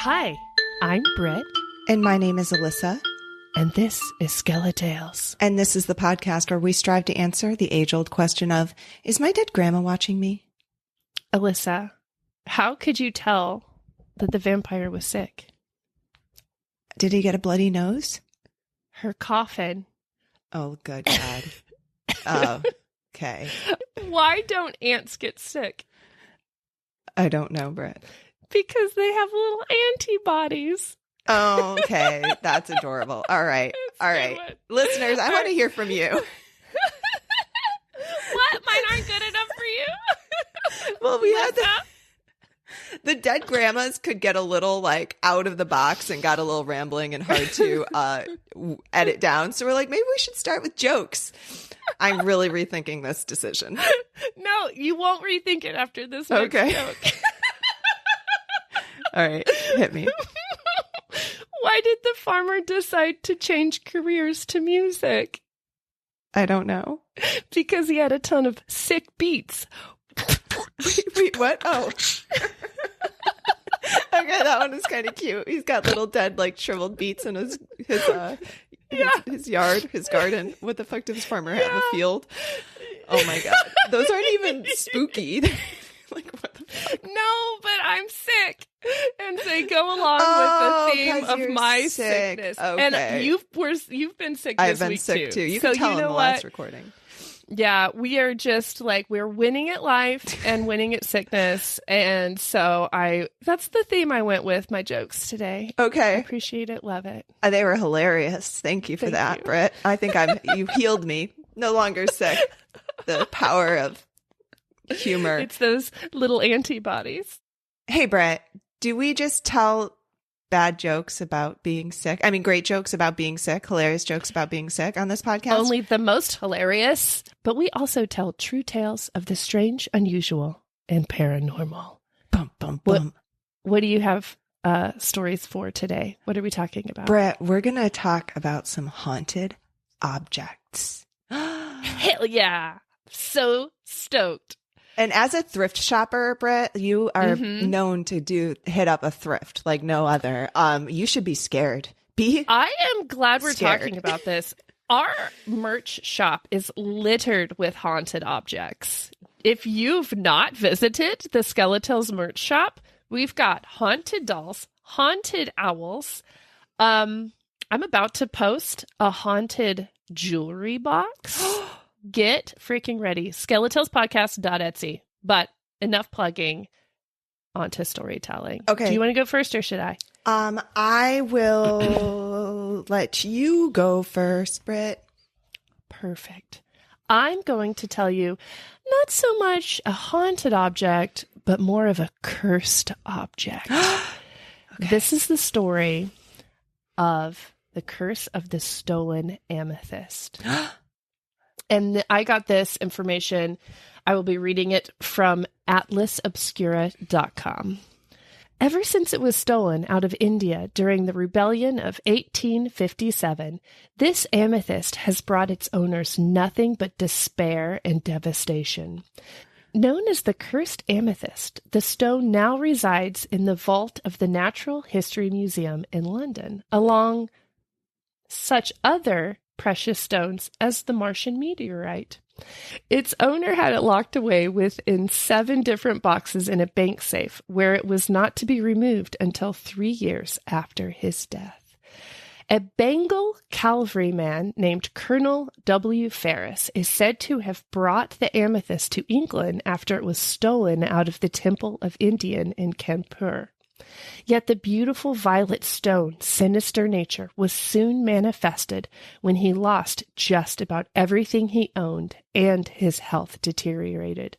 Hi, I'm Britt. And my name is Alissa. And this is SkeleTales. And this is the podcast where we strive to answer the age-old question of, is my dead grandma watching me? Alissa, how could you tell that the vampire was sick? Did he get a bloody nose? Her coffin. Oh, good God. Oh, okay. Why don't ants get sick? I don't know, Britt. Because they have little antibodies. Oh, okay. That's adorable. All right. All right. Listeners, I want to hear from you. What? Mine aren't good enough for you? Well, we had the dead grandmas could get a little like out of the box and got a little rambling and hard to edit down. So we're like, maybe we should start with jokes. I'm really rethinking this decision. No, you won't rethink it after this next joke. All right. Hit me. Why did the farmer decide to change careers to music? I don't know. Because he had a ton of sick beats. Wait, what? Oh. Okay, that one is kind of cute. He's got little dead, like, shriveled beets in his yard, his garden. What the fuck did this farmer have? A field? Oh my God. Those aren't even spooky. Like, what the fuck? No, but I'm sick. And they go along with the theme of my sickness. Okay. And you've been sick this week, I've been sick too. You can tell in the last recording. Yeah, we are just like, we're winning at life and winning at sickness. And so that's the theme I went with my jokes today. Okay. I appreciate it. Love it. They were hilarious. Thank you for that, Britt. I think you healed me. No longer sick. The power of humor. It's those little antibodies. Hey, Britt, do we just tell bad jokes about being sick? I mean, great jokes about being sick, hilarious jokes about being sick on this podcast? Only the most hilarious. But we also tell true tales of the strange, unusual, and paranormal. Bum, bum, bum. What do you have stories for today? What are we talking about? Britt, we're going to talk about some haunted objects. Hell yeah. So stoked. And as a thrift shopper, Britt, you are known to hit up a thrift like no other. You should be scared. I am glad we're talking about this. Our merch shop is littered with haunted objects. If you've not visited the SkeleTales merch shop, we've got haunted dolls, haunted owls. I'm about to post a haunted jewelry box. Get freaking ready. SkeleTalesPodcast.etsy. But enough plugging onto storytelling. Okay. Do you want to go first or should I? I will let you go first, Britt. Perfect. I'm going to tell you not so much a haunted object, but more of a cursed object. Okay. This is the story of the Curse of the Stolen Amethyst. And I got this information. I will be reading it from atlasobscura.com. Ever since it was stolen out of India during the rebellion of 1857, this amethyst has brought its owners nothing but despair and devastation. Known as the Cursed Amethyst, the stone now resides in the vault of the Natural History Museum in London, along such other precious stones as the Martian meteorite. Its owner had it locked away within 7 different boxes in a bank safe, where it was not to be removed until 3 years after his death. A Bengal cavalryman named Colonel W. Ferris is said to have brought the amethyst to England after it was stolen out of the Temple of Indian in Kanpur. Yet the beautiful violet stone's sinister nature was soon manifested when he lost just about everything he owned and his health deteriorated.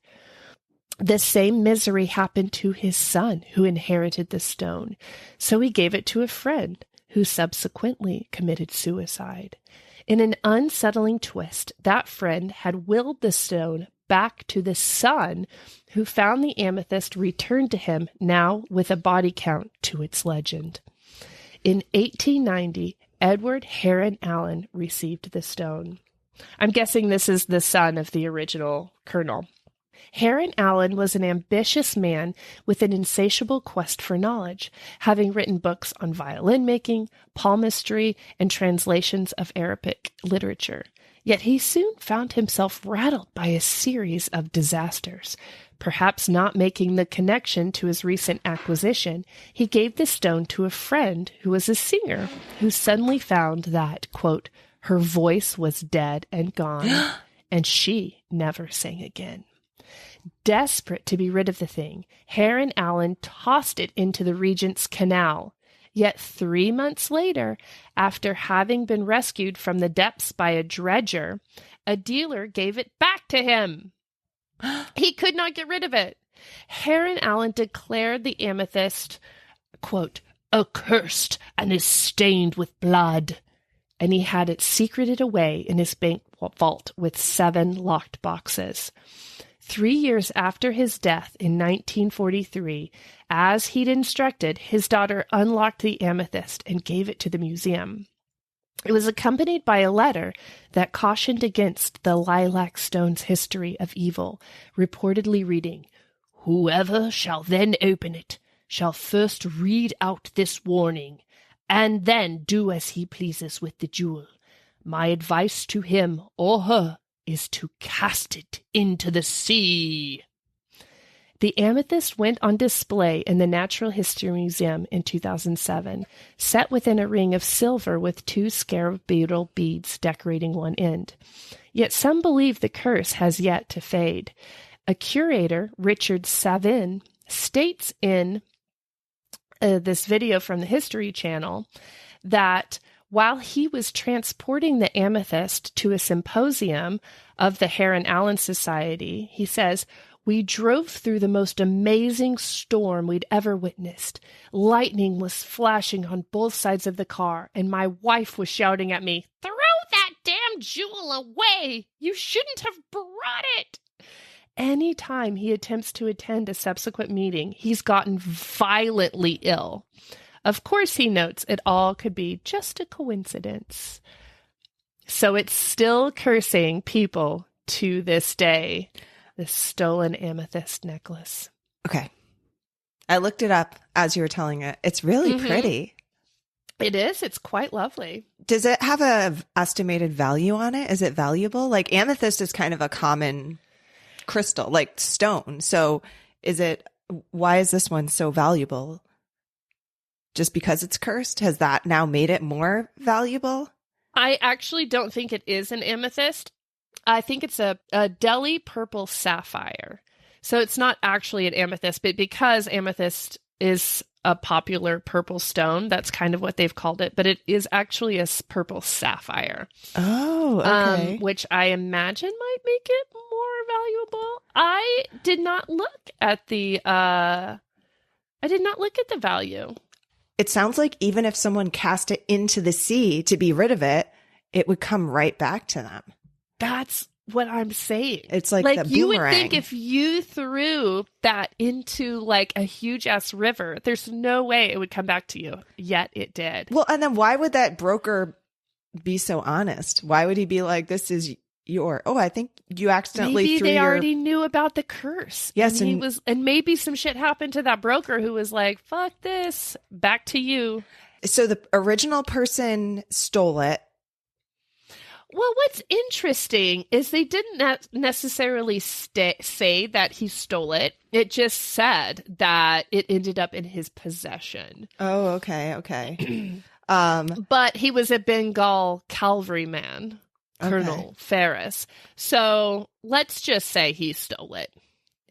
The same misery happened to his son, who inherited the stone, so he gave it to a friend, who subsequently committed suicide. In an unsettling twist, that friend had willed the stone back to the son, who found the amethyst returned to him, now with a body count to its legend. In 1890, Edward Heron Allen received the stone. I'm guessing this is the son of the original colonel. Heron Allen was an ambitious man with an insatiable quest for knowledge, having written books on violin making, palmistry, and translations of Arabic literature. Yet he soon found himself rattled by a series of disasters. Perhaps not making the connection to his recent acquisition, he gave the stone to a friend who was a singer, who suddenly found that, quote, her voice was dead and gone, and she never sang again. Desperate to be rid of the thing, Heron Allen tossed it into the Regent's Canal. Yet 3 months later, after having been rescued from the depths by a dredger, a dealer gave it back to him. He could not get rid of it. Heron Allen declared the amethyst, quote, accursed and is stained with blood. And he had it secreted away in his bank vault with 7 locked boxes. 3 years after his death in 1943, as he'd instructed, his daughter unlocked the amethyst and gave it to the museum. It was accompanied by a letter that cautioned against the lilac stone's history of evil, reportedly reading, whoever shall then open it shall first read out this warning, and then do as he pleases with the jewel. My advice to him or her is to cast it into the sea. The amethyst went on display in the Natural History Museum in 2007, set within a ring of silver with 2 scarab beetle beads decorating one end. Yet some believe the curse has yet to fade. A curator, Richard Savin, states in this video from the History Channel that while he was transporting the amethyst to a symposium of the Heron Allen Society, he says, we drove through the most amazing storm we'd ever witnessed. Lightning was flashing on both sides of the car, and my wife was shouting at me, throw that damn jewel away! You shouldn't have brought it! Any time he attempts to attend a subsequent meeting, he's gotten violently ill. Of course, he notes it all could be just a coincidence. So it's still cursing people to this day, this stolen amethyst necklace. Okay. I looked it up as you were telling it. It's really pretty. It is. It's quite lovely. Does it have a estimated value on it? Is it valuable? Like amethyst is kind of a common crystal, like stone. So why is this one so valuable? Just because it's cursed? Has that now made it more valuable? I actually don't think it is an amethyst. I think it's a Delhi purple sapphire. So it's not actually an amethyst, but because amethyst is a popular purple stone, that's kind of what they've called it. But it is actually a purple sapphire. Oh, okay. Which I imagine might make it more valuable. I did not look at the value. It sounds like even if someone cast it into the sea to be rid of it, it would come right back to them. That's what I'm saying. It's like the you boomerang. would think if you threw that into like a huge ass river, there's no way it would come back to you. Yet it did. Well, and then why would that broker be so honest? Why would he be like, this is I think you accidentally maybe threw they already knew about the curse. Yes, and maybe some shit happened to that broker who was like, fuck this, back to you. So the original person stole it. Well, what's interesting is they didn't necessarily say that he stole it. It just said that it ended up in his possession. Oh, okay. But he was a Bengal cavalryman, Colonel Ferris. So let's just say he stole it.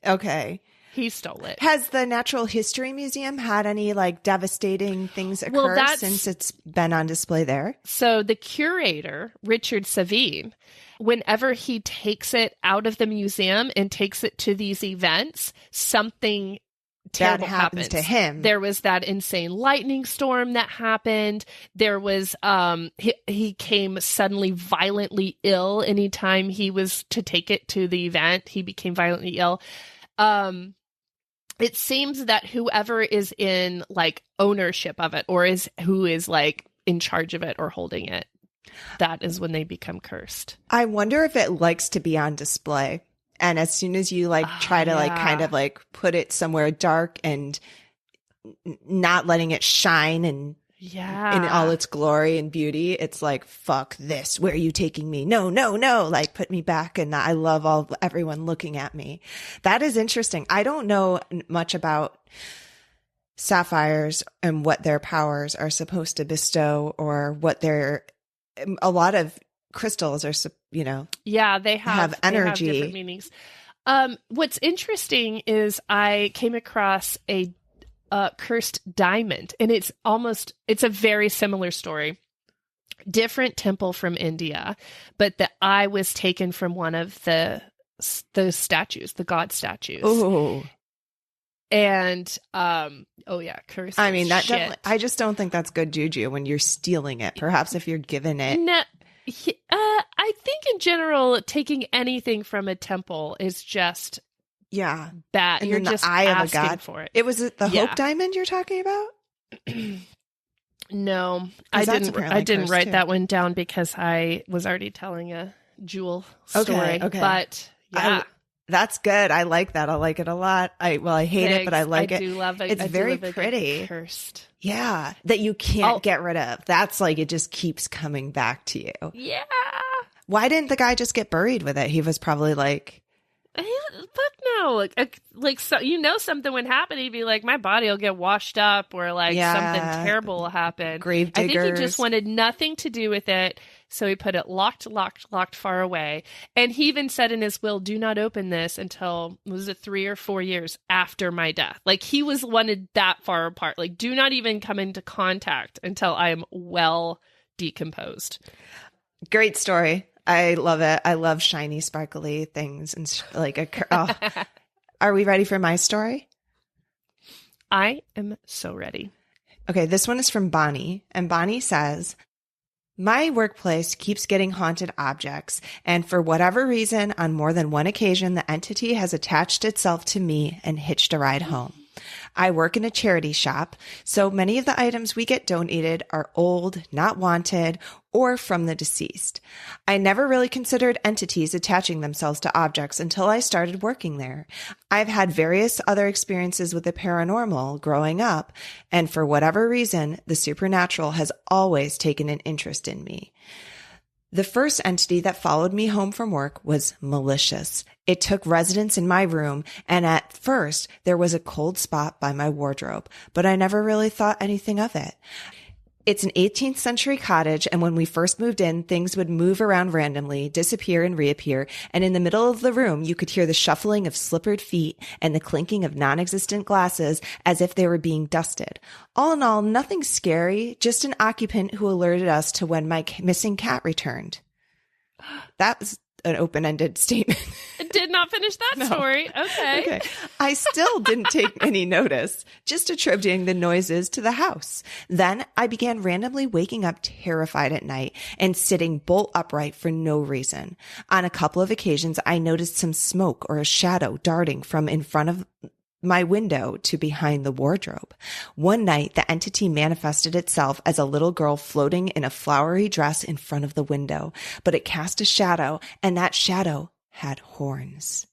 Okay. He stole it. Has the Natural History Museum had any like devastating things occur since it's been on display there? So the curator, Richard Savine, whenever he takes it out of the museum and takes it to these events, something terrible happens to him. There was that insane lightning storm that happened. There was he came suddenly violently ill anytime he was to take it to the event. He became violently ill. It seems that whoever is in like ownership of it or who is like in charge of it or holding it, that is when they become cursed. I wonder if it likes to be on display. And as soon as you like try to like kind of like put it somewhere dark and not letting it shine and in all its glory and beauty, it's like, fuck this. Where are you taking me? No, no, no. Like put me back. And I love everyone looking at me. That is interesting. I don't know much about sapphires and what their powers are supposed to bestow or what a lot of crystals are, they have energy. They have different meanings. What's interesting is I came across a cursed diamond, and it's a very similar story. Different temple from India, but the eye was taken from one of those statues, the god statues. Oh. And cursed. I mean, that definitely, I just don't think that's good juju when you're stealing it. Perhaps if you're given it. No, I think in general, taking anything from a temple is just bad. And you're then just the eye asking of a god for it. It was the Hope Diamond you're talking about? No, I didn't write too. that one down because I was already telling a jewel story. Okay. But that's good. I like that. I like it a lot. I hate it, but I like it. I do love it. It's very pretty. Cursed. Yeah, that you can't get rid of. That's like it just keeps coming back to you. Yeah. Why didn't the guy just get buried with it? He was probably like, fuck no. Like so, something would happen. He'd be like, my body will get washed up, or like something terrible will happen. Grave diggers. I think he just wanted nothing to do with it. So he put it locked far away. And he even said in his will, do not open this until, was it 3 or 4 years after my death? Like he wanted that far apart. Like do not even come into contact until I am well decomposed. Great story. I love it. I love shiny, sparkly things. And Are we ready for my story? I am so ready. Okay, this one is from Bonnie. And Bonnie says, my workplace keeps getting haunted objects, and for whatever reason, on more than one occasion, the entity has attached itself to me and hitched a ride home. I work in a charity shop, so many of the items we get donated are old, not wanted, or from the deceased. I never really considered entities attaching themselves to objects until I started working there. I've had various other experiences with the paranormal growing up, and for whatever reason, the supernatural has always taken an interest in me. The first entity that followed me home from work was malicious. It took residence in my room, and at first there was a cold spot by my wardrobe, but I never really thought anything of it. It's an 18th century cottage, and when we first moved in, things would move around randomly, disappear and reappear, and in the middle of the room, you could hear the shuffling of slippered feet and the clinking of non-existent glasses as if they were being dusted. All in all, nothing scary, just an occupant who alerted us to when my missing cat returned. That was an open-ended statement. I did not finish that story. Okay. I still didn't take any notice, just attributing the noises to the house. Then I began randomly waking up terrified at night and sitting bolt upright for no reason. On a couple of occasions, I noticed some smoke or a shadow darting from in front of my window to behind the wardrobe. One night, the entity manifested itself as a little girl floating in a flowery dress in front of the window, but it cast a shadow, and that shadow had horns.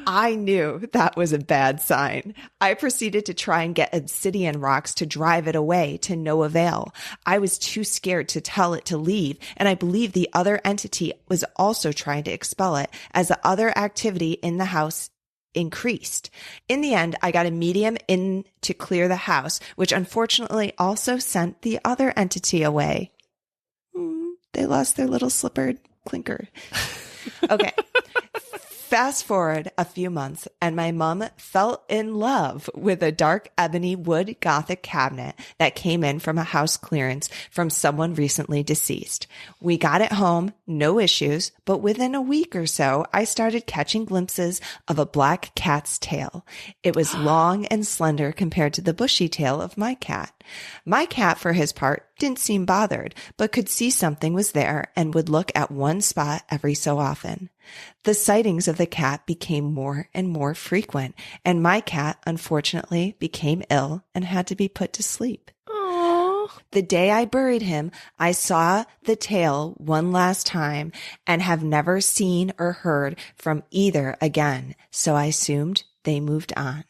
I knew that was a bad sign. I proceeded to try and get obsidian rocks to drive it away, to no avail. I was too scared to tell it to leave, and I believe the other entity was also trying to expel it, as the other activity in the house increased. In the end, I got a medium in to clear the house, which unfortunately also sent the other entity away. They lost their little slippered clinker. Okay. Fast forward a few months, and my mom fell in love with a dark ebony wood Gothic cabinet that came in from a house clearance from someone recently deceased. We got it home, no issues, but within a week or so, I started catching glimpses of a black cat's tail. It was long and slender compared to the bushy tail of my cat. My cat, for his part, didn't seem bothered, but could see something was there and would look at one spot every so often. The sightings of the cat became more and more frequent, and my cat, unfortunately, became ill and had to be put to sleep. Aww. The day I buried him, I saw the tail one last time and have never seen or heard from either again. So I assumed they moved on.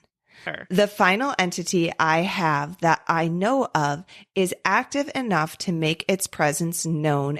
Sure. The final entity I have that I know of is active enough to make its presence known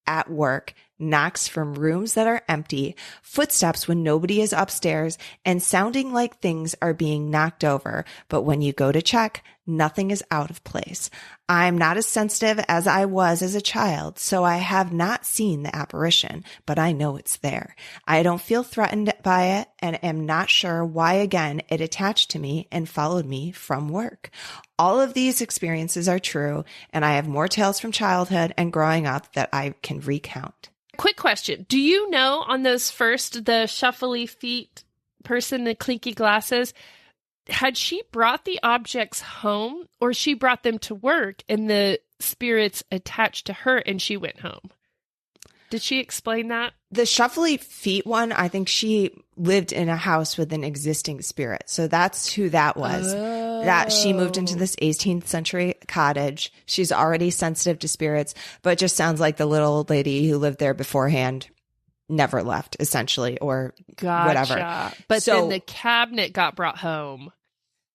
at work, knocks from rooms that are empty, footsteps when nobody is upstairs, and sounding like things are being knocked over. But when you go to check, nothing is out of place. I'm not as sensitive as I was as a child, so I have not seen the apparition, but I know it's there. I don't feel threatened by it and am not sure why again it attached to me and followed me from work. All of these experiences are true, and I have more tales from childhood and growing up that I can recount. Quick question. Do you know on those first, the shuffly feet person, the clinky glasses, had she brought the objects home or she brought them to work and the spirits attached to her and she went home? Did she explain that? The shuffly feet one, I think she lived in a house with an existing spirit. So that's who that was. That she moved into this 18th century cottage. She's already sensitive to spirits, but just sounds like the little old lady who lived there beforehand never left, essentially, or whatever. But then the cabinet got brought home.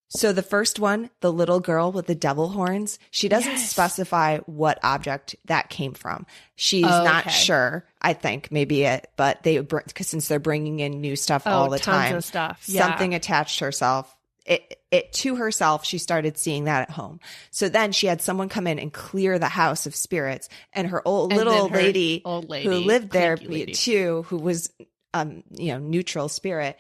So the first one, the little girl with the devil horns, she doesn't specify what object that came from. She's not sure, I think, maybe it, but because since they're bringing in new stuff all the time, tons of stuff. Yeah. Something attached herself. It to herself, she started seeing that at home. So then she had someone come in and clear the house of spirits, and her old lady who lived there too, who was neutral spirit,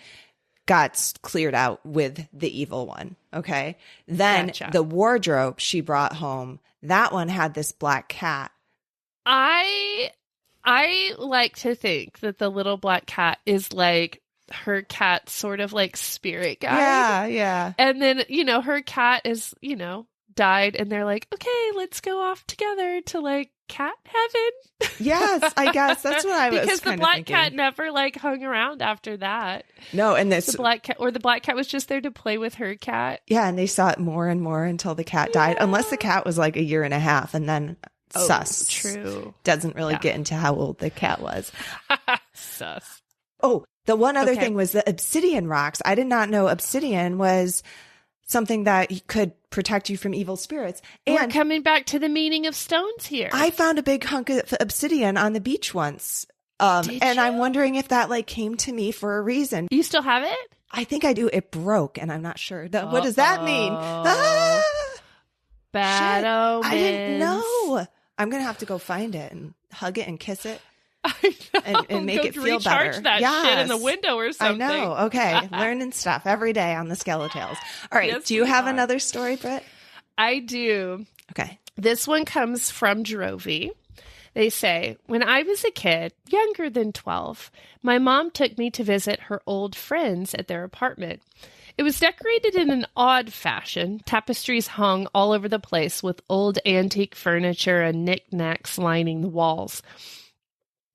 got cleared out with the evil one. Okay. Then the wardrobe she brought home, that one had this black cat. I like to think that the little black cat is like her cat sort of like spirit guide. Yeah. And then, her cat is, died and they're like, okay, let's go off together to like cat heaven. Yes, I guess that's what I was because the black thinking. cat never like hung around after that. No, and the black cat was just there to play with her cat. Yeah, and they saw it more and more until the cat died, unless the cat was like a year and a half, and then sus. True. Doesn't really get into how old the cat was. Sus. Oh, the one other thing was the obsidian rocks. I did not know obsidian was something that could protect you from evil spirits. And we're coming back to the meaning of stones here. I found a big hunk of obsidian on the beach once. And I'm wondering if that like came to me for a reason. You still have it? I think I do. It broke and I'm not sure. What does that mean? Bad omens. I didn't know. I'm going to have to go find it and hug it and kiss it. And make it feel better. Recharge that shit in the window or something. I know. Okay. Learning stuff every day on the SkeleTales. All right. Do you have another story, Britt? I do. Okay. This one comes from Drovey. They say, when I was a kid, younger than 12, my mom took me to visit her old friends at their apartment. It was decorated in an odd fashion. Tapestries hung all over the place with old antique furniture and knickknacks lining the walls.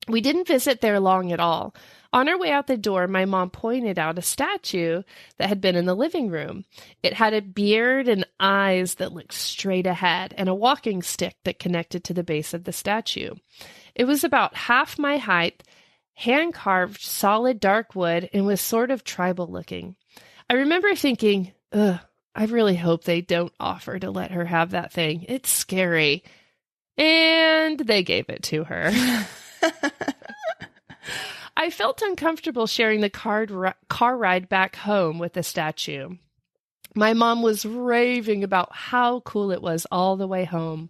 We didn't visit there long at all. On our way out the door, my mom pointed out a statue that had been in the living room. It had a beard and eyes that looked straight ahead and a walking stick that connected to the base of the statue. It was about half my height, hand-carved, solid dark wood, and was sort of tribal looking. I remember thinking, ugh, I really hope they don't offer to let her have that thing. It's scary. And they gave it to her. I felt uncomfortable sharing the car ride back home with the statue. My mom was raving about how cool it was all the way home.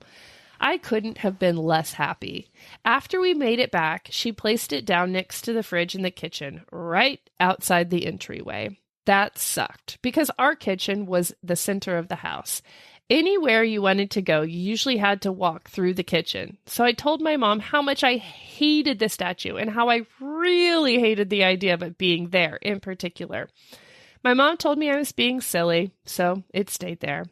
I couldn't have been less happy. After we made it back, she placed it down next to the fridge in the kitchen, right outside the entryway. That sucked, because our kitchen was the center of the house. Anywhere you wanted to go, you usually had to walk through the kitchen. So I told my mom how much I hated the statue and how I really hated the idea of it being there in particular. My mom told me I was being silly, so it stayed there.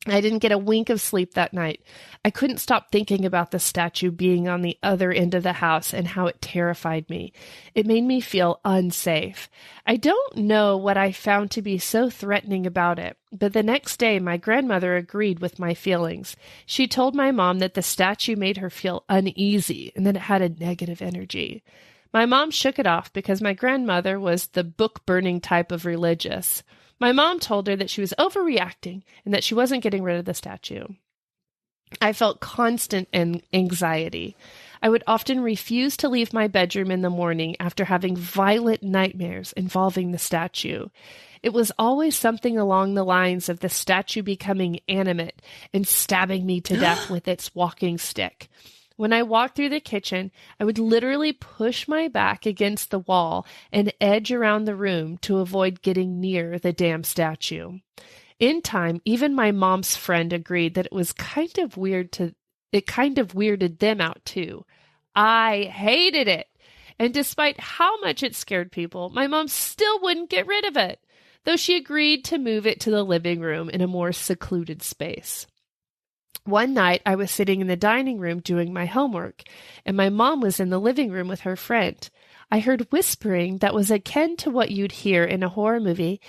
I didn't get a wink of sleep that night. I couldn't stop thinking about the statue being on the other end of the house and how it terrified me. It made me feel unsafe. I don't know what I found to be so threatening about it, but the next day my grandmother agreed with my feelings. She told my mom that the statue made her feel uneasy and that it had a negative energy. My mom shook it off because my grandmother was the book-burning type of religious. My mom told her that she was overreacting and that she wasn't getting rid of the statue. I felt constant anxiety. I would often refuse to leave my bedroom in the morning after having violent nightmares involving the statue. It was always something along the lines of the statue becoming animate and stabbing me to death with its walking stick. When I walked through the kitchen, I would literally push my back against the wall and edge around the room to avoid getting near the damn statue. In time, even my mom's friend agreed that it kind of weirded them out too. I hated it. And despite how much it scared people, my mom still wouldn't get rid of it, though she agreed to move it to the living room in a more secluded space. One night, I was sitting in the dining room doing my homework, and my mom was in the living room with her friend. I heard whispering that was akin to what you'd hear in a horror movie.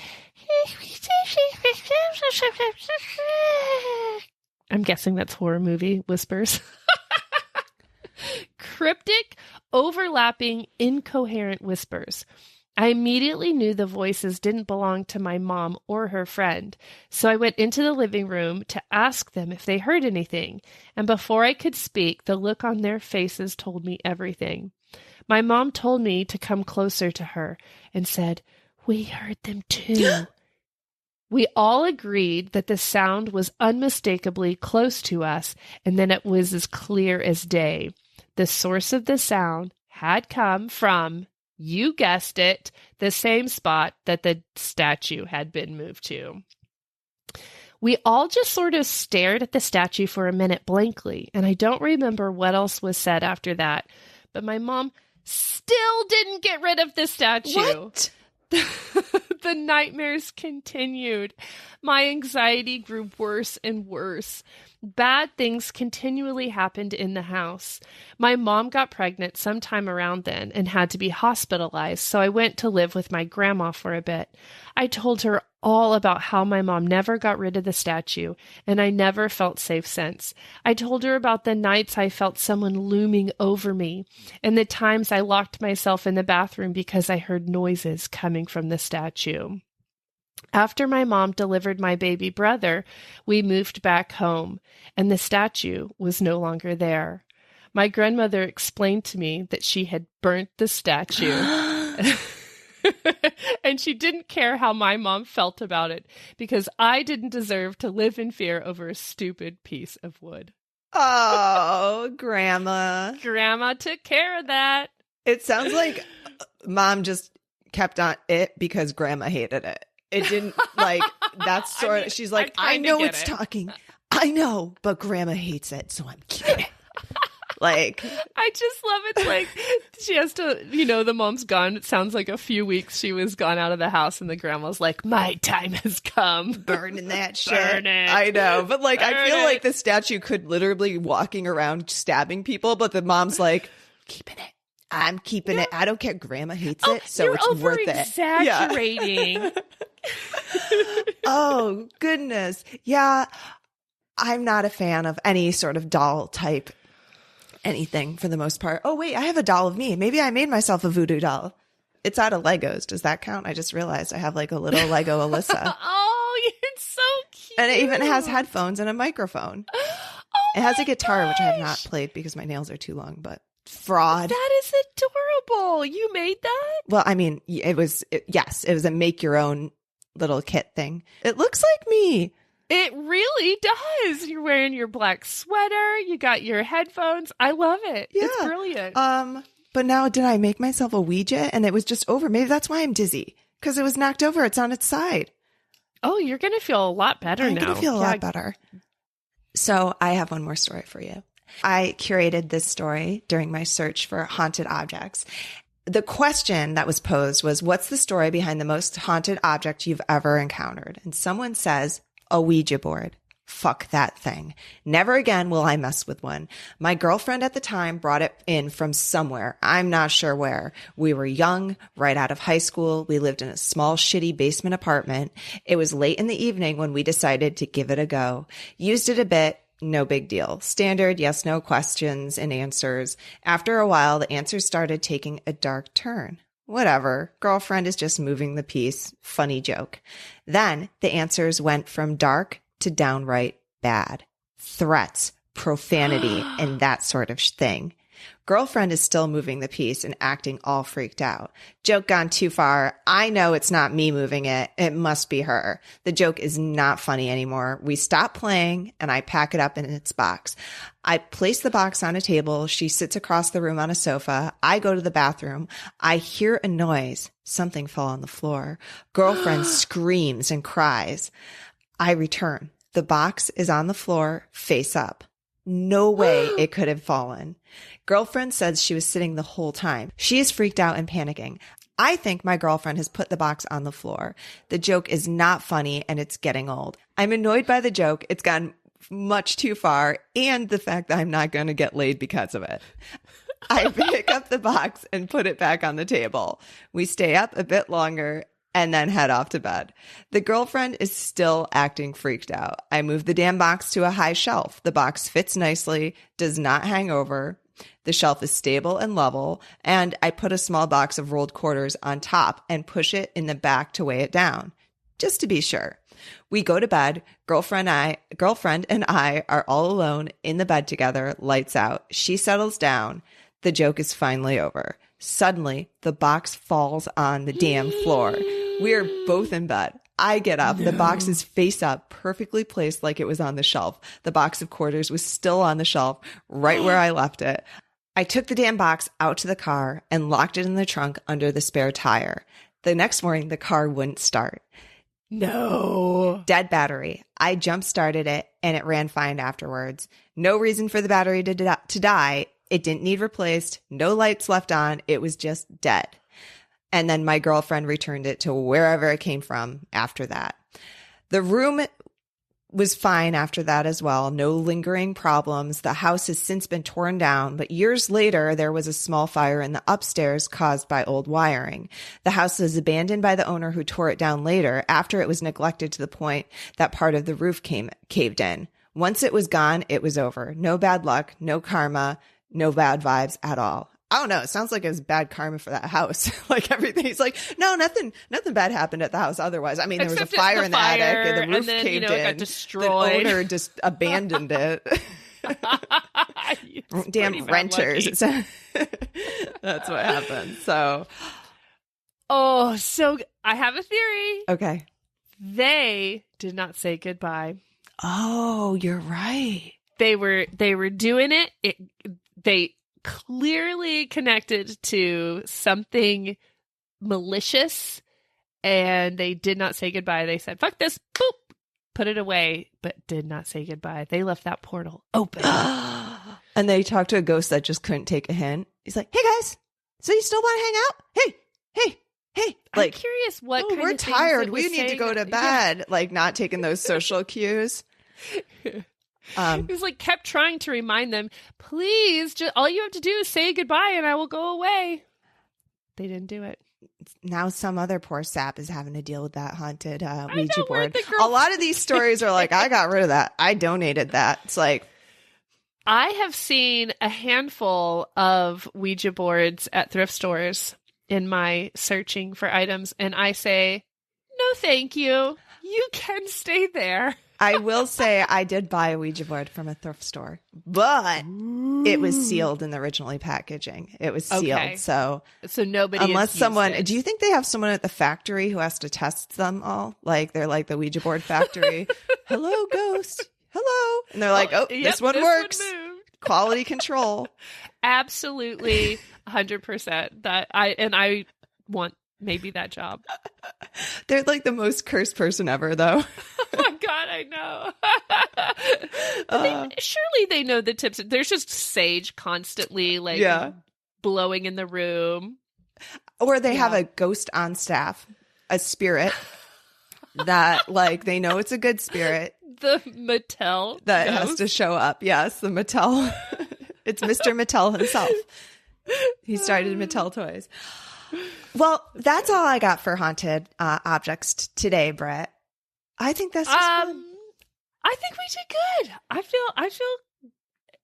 I'm guessing that's horror movie whispers. Cryptic, overlapping, incoherent whispers. I immediately knew the voices didn't belong to my mom or her friend, so I went into the living room to ask them if they heard anything, and before I could speak, the look on their faces told me everything. My mom told me to come closer to her and said, "We heard them too." We all agreed that the sound was unmistakably close to us and that it was as clear as day. The source of the sound had come from, you guessed it, the same spot that the statue had been moved to. We all just sort of stared at the statue for a minute blankly, and I don't remember what else was said after that, but my mom still didn't get rid of the statue. What? The nightmares continued. My anxiety grew worse and worse. Bad things continually happened in the house. My mom got pregnant sometime around then and had to be hospitalized, so I went to live with my grandma for a bit. I told her all about how my mom never got rid of the statue, and I never felt safe since. I told her about the nights I felt someone looming over me, and the times I locked myself in the bathroom because I heard noises coming from the statue. After my mom delivered my baby brother, we moved back home, and the statue was no longer there. My grandmother explained to me that she had burnt the statue, and she didn't care how my mom felt about it, because I didn't deserve to live in fear over a stupid piece of wood. Oh, Grandma. Grandma took care of that. It sounds like Mom just kept on it because Grandma hated it. It didn't, like, that's sort of, she's like, I know it's talking. I know, but Grandma hates it, so I'm keeping it. Like, I just love it. Like, she has to, the mom's gone. It sounds like a few weeks she was gone out of the house, and the grandma's like, my time has come. Burning that shit. Burn it. I know. But, like, I feel Burn like it. the statue could literally be walking around stabbing people, but the mom's like, keeping it. I'm keeping it. I don't care. Grandma hates it, so you're it's worth it. Exaggerating. Yeah. Oh, goodness. Yeah. I'm not a fan of any sort of doll type anything for the most part. Oh, wait, I have a doll of me. Maybe I made myself a voodoo doll. It's out of Legos. Does that count? I just realized I have like a little Lego Alyssa. Oh, it's so cute. And it even has headphones and a microphone. Oh, it has a guitar, which I have not gosh. played because my nails are too long, but fraud. That is adorable. You made that? Well, I mean, it was a make your own little kit thing. It looks like me. It really does. You're wearing your black sweater. You got your headphones. I love it. Yeah. It's brilliant. But now did I make myself a Ouija and it was just over? Maybe that's why I'm dizzy, because it was knocked over. It's on its side. Oh, you're going to feel a lot better now. I'm going to feel a lot better. So I have one more story for you. I curated this story during my search for haunted objects. The question that was posed was, what's the story behind the most haunted object you've ever encountered? And someone says, a Ouija board. Fuck that thing. Never again will I mess with one. My girlfriend at the time brought it in from somewhere. I'm not sure where. We were young, right out of high school. We lived in a small, shitty basement apartment. It was late in the evening when we decided to give it a go. Used it a bit. No big deal. Standard yes, no questions and answers. After a while, the answers started taking a dark turn. Whatever. Girlfriend is just moving the piece. Funny joke. Then the answers went from dark to downright bad. Threats, profanity, and that sort of thing. Girlfriend is still moving the piece and acting all freaked out. Joke gone too far. I know it's not me moving it. It must be her. The joke is not funny anymore. We stop playing and I pack it up in its box. I place the box on a table. She sits across the room on a sofa. I go to the bathroom. I hear a noise. Something fell on the floor. Girlfriend screams and cries. I return. The box is on the floor, face up. No way it could have fallen. Girlfriend says she was sitting the whole time. She is freaked out and panicking. I think my girlfriend has put the box on the floor. The joke is not funny and it's getting old. I'm annoyed by the joke. It's gone much too far and the fact that I'm not going to get laid because of it. I pick up the box and put it back on the table. We stay up a bit longer and then head off to bed. The girlfriend is still acting freaked out. I move the damn box to a high shelf. The box fits nicely, does not hang over. The shelf is stable and level, and I put a small box of rolled quarters on top and push it in the back to weigh it down, just to be sure. We go to bed. Girlfriend and I are all alone in the bed together, lights out. She settles down. The joke is finally over. Suddenly, the box falls on the damn floor. We are both in bed. I get up. No. The box is face up, perfectly placed like it was on the shelf. The box of quarters was still on the shelf, right where I left it. I took the damn box out to the car and locked it in the trunk under the spare tire. The next morning, the car wouldn't start. No. Dead battery. I jump-started it, and it ran fine afterwards. No reason for the battery to die. It didn't need replaced. No lights left on. It was just dead. And then my girlfriend returned it to wherever it came from after that. The room was fine after that as well. No lingering problems. The house has since been torn down, but years later, there was a small fire in the upstairs caused by old wiring. The house was abandoned by the owner who tore it down later after it was neglected to the point that part of the roof caved in. Once it was gone, it was over. No bad luck, no karma, no bad vibes at all. I don't know. It sounds like it was bad karma for that house. Like everything's like, no, nothing bad happened at the house otherwise. I mean, there was a fire in the attic and the roof caved in. It got destroyed. The owner just abandoned it. Damn renters. That's what happened. So. So I have a theory. Okay. They did not say goodbye. Oh, you're right. They were doing it. They clearly connected to something malicious and they did not say goodbye. They said, fuck this, boop, put it away, but did not say goodbye. They left that portal open. And they talked to a ghost that just couldn't take a hint. He's like, hey guys, so you still want to hang out? Hey. Like, I'm curious what kind we're of tired. We need to go to bed. Yeah. Like not taking those social cues. He was like kept trying to remind them, please, all you have to do is say goodbye and I will go away. They didn't do it. Now some other poor sap is having to deal with that haunted Ouija board. A lot of these stories are like, I got rid of that. I donated that. It's like, I have seen a handful of Ouija boards at thrift stores in my searching for items, and I say, no, thank you. You can stay there. I will say I did buy a Ouija board from a thrift store, but it was sealed in the originally packaging. It was sealed. Okay. So nobody, unless someone, do you think they have someone at the factory who has to test them all? Like they're like the Ouija board factory. Hello, ghost. Hello. And they're like, yep, this one works. Quality control. Absolutely. 100%. I want maybe that job. They're like the most cursed person ever, though. Oh my God, I know. Surely they know the tips. There's just sage constantly blowing in the room. Or they have a ghost on staff, a spirit that like they know it's a good spirit. The Mattel that ghost? has to show up. Yes, the Mattel. It's Mr. Mattel himself. He started Mattel Toys. Well, that's all I got for haunted objects today, Britt. I think this was fun. I think we did good. I feel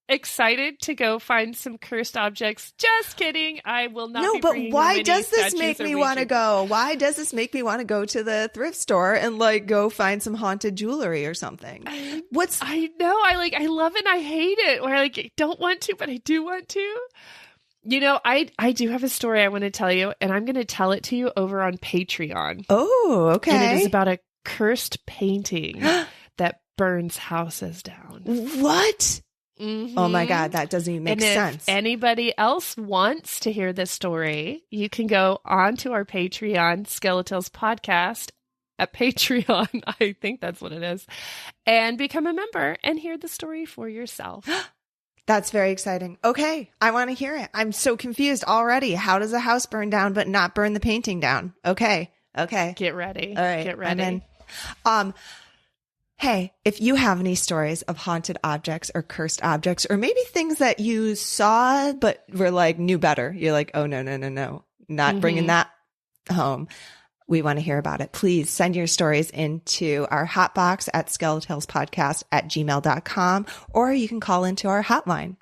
excited to go find some cursed objects. Just kidding. I will not. No, be but bringing why many does this statues make or me Ouija want to go? Why does this make me want to go to the thrift store and like go find some haunted jewelry or something? I know. I love it and I hate it. Or I don't want to, but I do want to. You know, I do have a story I want to tell you, and I'm going to tell it to you over on Patreon. Oh, okay. And it is about a cursed painting that burns houses down. What? Mm-hmm. Oh my God, that doesn't even make sense. If anybody else wants to hear this story, you can go on to our Patreon, SkeleTales Podcast, at Patreon. I think that's what it is. And become a member and hear the story for yourself. That's very exciting. Okay, I want to hear it. I'm so confused already. How does a house burn down but not burn the painting down? Okay. Get ready. All right. Get ready. Hey, if you have any stories of haunted objects or cursed objects, or maybe things that you saw but were like, knew better. You're like, oh, no, not bringing that home. We want to hear about it. Please send your stories into our hotbox at skeletalespodcast@gmail.com, or you can call into our hotline.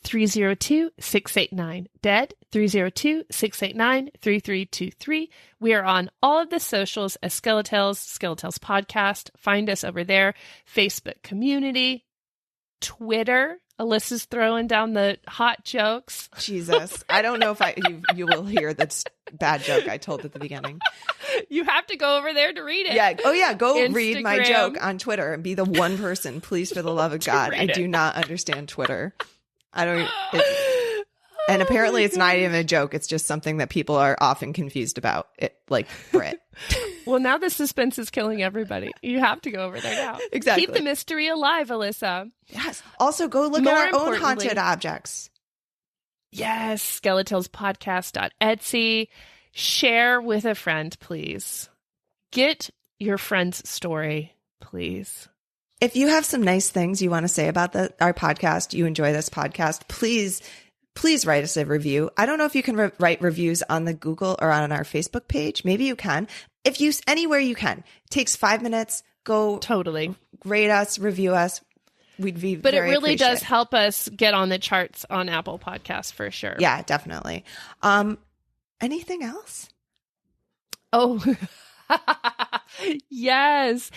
302-689-DEAD, 302-689-3323. We are on all of the socials as SkeleTales Podcast. Find us over there. Facebook community, Twitter. Alyssa's throwing down the hot jokes. Jesus. I don't know if you will hear this bad joke I told at the beginning. You have to go over there to read it. Yeah. Oh, yeah. Go Instagram. Read my joke on Twitter and be the one person, please, for the love of God. I do not understand Twitter. I don't. And apparently it's not even a joke. It's just something that people are often confused about. Like Brit. Well, now the suspense is killing everybody. You have to go over there now. Exactly. Keep the mystery alive, Alyssa. Yes. Also, go look at our own haunted objects. Yes. SkeleTalesPodcast.etsy. Share with a friend, please. Get your friend's story, please. If you have some nice things you want to say about our podcast, you enjoy this podcast, please write us a review. I don't know if you can write reviews on the Google or on our Facebook page. Maybe you can. If you anywhere you can. It takes 5 minutes. Go totally rate us, review us. We'd be But it really does help us get on the charts on Apple Podcasts for sure. Yeah, definitely. Anything else? Oh, yes.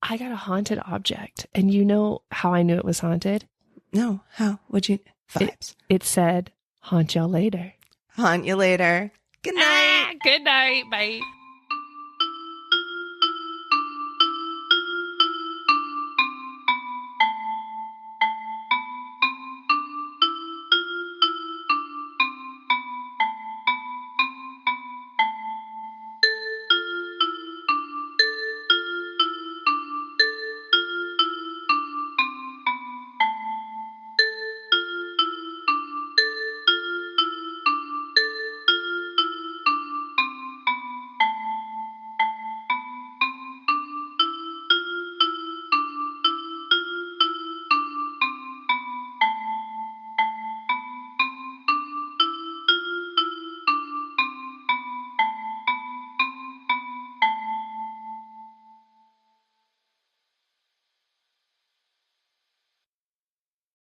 I got a haunted object, and you know how I knew it was haunted? No, how? What'd you? Vibes. It said, haunt y'all later. Haunt you later. Good night. Good night. Bye.